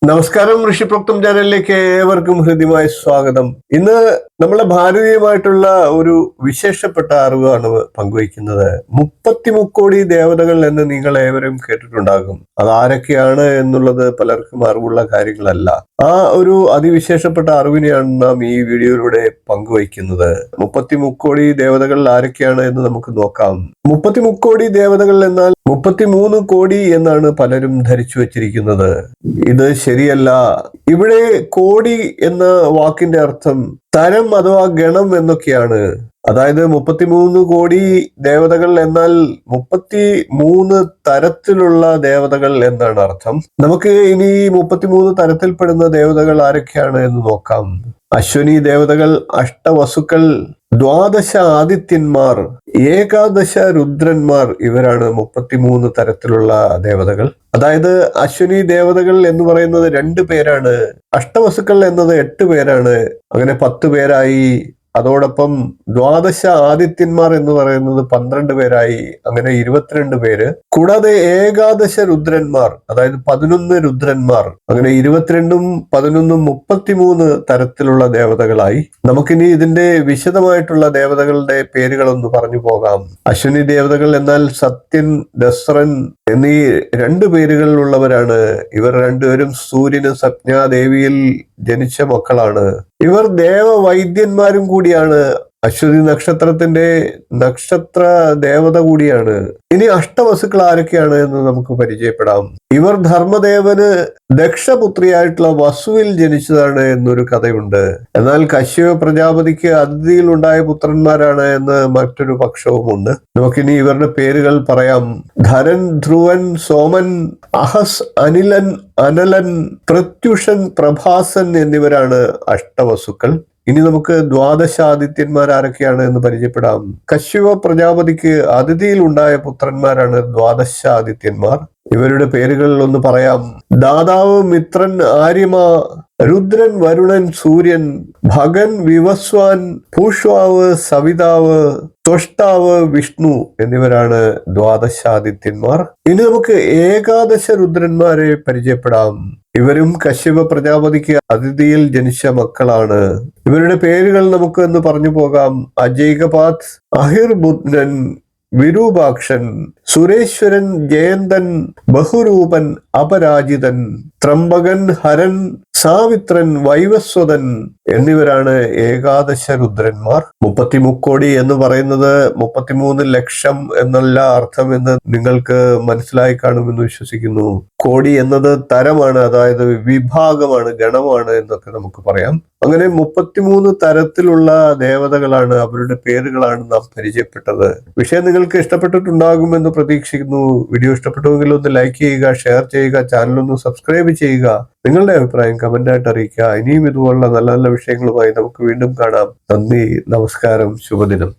നമസ്കാരം, ഋഷിപ്രോക്തം ചാനലിലേക്ക് ഏവർക്കും ഹൃദ്യമായ സ്വാഗതം. ഇന്ന് നമ്മളെ ഭാരതീയമായിട്ടുള്ള ഒരു വിശേഷപ്പെട്ട അറിവാണ് പങ്കുവയ്ക്കുന്നത്. 33 ദേവതകൾ എന്ന് നിങ്ങൾ ഏവരും കേട്ടിട്ടുണ്ടാകും. അതാരൊക്കെയാണ് എന്നുള്ളത് പലർക്കും അറിവുള്ള കാര്യങ്ങളല്ല. ആ ഒരു അതിവിശേഷപ്പെട്ട അറിവിനെയാണ് നാം ഈ വീഡിയോയിലൂടെ പങ്കുവയ്ക്കുന്നത്. 33 ദേവതകൾ ആരൊക്കെയാണ് എന്ന് നമുക്ക് നോക്കാം. 33 ദേവതകൾ എന്നാൽ 33 കോടി എന്നാണ് പലരും ധരിച്ചു വച്ചിരിക്കുന്നത്. ഇത് ശരിയല്ല. ഇവിടെ കോടി എന്ന വാക്കിന്റെ അർത്ഥം തരം അഥവാ ഗണം എന്നൊക്കെയാണ്. അതായത് 33 കോടി ദേവതകൾ എന്നാൽ 33 തരത്തിലുള്ള ദേവതകൾ എന്നാണ് അർത്ഥം. നമുക്ക് ഇനി 33 തരത്തിൽപ്പെടുന്ന ദേവതകൾ ആരൊക്കെയാണ് എന്ന് നോക്കാം. അശ്വനി ദേവതകൾ, അഷ്ടവസുക്കൾ, 12 ആദിത്യന്മാർ, ഏകാദശ രുദ്രന്മാർ, ഇവരാണ് 33 തരത്തിലുള്ള ദേവതകൾ. അതായത് അശ്വനി ദേവതകൾ എന്ന് പറയുന്നത് 2 പേരാണ്, അഷ്ടവസുക്കൾ എന്നത് 8 പേരാണ്, അങ്ങനെ 10 പേരായി. അതോടൊപ്പം 12 ആദിത്യന്മാർ എന്ന് പറയുന്നത് 12 പേരായി, അങ്ങനെ 22 പേര്. കൂടാതെ ഏകാദശ രുദ്രന്മാർ, അതായത് 11 രുദ്രന്മാർ, അങ്ങനെ 22ഉം 11ഉം 33 തരത്തിലുള്ള ദേവതകളായി. നമുക്കിനി ഇതിന്റെ വിശദമായിട്ടുള്ള ദേവതകളുടെ പേരുകളൊന്ന് പറഞ്ഞു പോകാം. അശ്വനി ദേവതകൾ എന്നാൽ സത്യൻ, ദസ്രൻ എന്നീ 2 പേരുകളിലുള്ളവരാണ്. ഇവർ രണ്ടുപേരും സൂര്യന് സപ്ഞാദേവിയിൽ ജനിച്ച മക്കളാണ്. ഇവർ ദേവവൈദ്യന്മാരും കൂടിയാണ്. അശ്വതി നക്ഷത്രത്തിന്റെ നക്ഷത്ര ദേവത കൂടിയാണ്. ഇനി അഷ്ടവസുക്കൾ ആരൊക്കെയാണ് എന്ന് നമുക്ക് പരിചയപ്പെടാം. ഇവർ ധർമ്മദേവന് ദക്ഷപുത്രിയായിട്ടുള്ള വസുവിൽ ജനിച്ചതാണ് എന്നൊരു കഥയുണ്ട്. എന്നാൽ കശ്യപ പ്രജാപതിക്ക് അതിഥിയിൽ ഉണ്ടായ പുത്രന്മാരാണ് എന്ന് മറ്റൊരു പക്ഷവുമുണ്ട്. നമുക്കിനി ഇവരുടെ പേരുകൾ പറയാം. ധരൻ, ധ്രുവൻ, സോമൻ, അഹസ്, അനിലൻ, അനലൻ, പ്രത്യുഷൻ, പ്രഭാസൻ എന്നിവരാണ് അഷ്ടവസുക്കൾ. ഇനി നമുക്ക് 12 ആദിത്യന്മാർ ആരൊക്കെയാണ് എന്ന് പരിചയപ്പെടാം. കശ്യപ പ്രജാപതിക്ക് അതിഥിയിൽ ഉണ്ടായ പുത്രന്മാരാണ് 12 ആദിത്യന്മാർ. ഇവരുടെ പേരുകൾ ഒന്ന് പറയാം. ദാതാവ്, മിത്രൻ, ആര്യമ, രുദ്രൻ, വരുണൻ, സൂര്യൻ, ഭഗൻ, വിവസ്വാൻ, ഭൂഷ്വാവ്, സവിതാവ്, ത്വഷ്ടാവ്, വിഷ്ണു എന്നിവരാണ് 12 ആദിത്യന്മാർ. ഇനി നമുക്ക് ഏകാദശ രുദ്രന്മാരെ പരിചയപ്പെടാം. ഇവരും കശ്യപ പ്രജാപതിക്ക് അതിഥിയിൽ ജനിച്ച മക്കളാണ്. ഇവരുടെ പേരുകൾ നമുക്ക് എന്ന് പറഞ്ഞു പോകാം. അജൈകപാത്, അഹിർബുദ്നൻ, വിരൂപാക്ഷൻ, സുരേശ്വരൻ, ജയന്തൻ, ബഹുരൂപൻ, അപരാജിതൻ, ത്രംബകൻ, ഹരൻ, സാവിത്രൻ, വൈവസ്വതൻ എന്നിവരാണ് ഏകാദശ രുദ്രന്മാർ. 33 കോടി എന്ന് പറയുന്നത് 33 ലക്ഷം എന്നല്ല അർത്ഥം എന്ന് നിങ്ങൾക്ക് മനസ്സിലായി കാണുമെന്ന് വിശ്വസിക്കുന്നു. കോടി എന്നത് തരമാണ്, അതായത് വിഭാഗമാണ്, ഗണമാണ് എന്നൊക്കെ നമുക്ക് പറയാം. അങ്ങനെ 33 തരത്തിലുള്ള ദേവതകളാണ്, അവരുടെ പേരുകളാണ് നാം പരിചയപ്പെട്ടത്. വിഷയം നിങ്ങൾക്ക് ഇഷ്ടപ്പെട്ടിട്ടുണ്ടാകുമെന്ന് പ്രതീക്ഷിക്കുന്നു. വീഡിയോ ഇഷ്ടപ്പെട്ടുവെങ്കിൽ ഒന്ന് ലൈക്ക് ചെയ്യുക, ഷെയർ ചെയ്യുക, ചാനലൊന്ന് സബ്സ്ക്രൈബ് ചെയ്യുക. നിങ്ങളുടെ അഭിപ്രായം കമന്റായിട്ട് അറിയിക്കുക. ഇനിയും ഇതുപോലുള്ള നല്ല നല്ല വിഷയങ്ങളുമായി നമുക്ക് വീണ്ടും കാണാം. നന്ദി, നമസ്കാരം, ശുഭദിനം.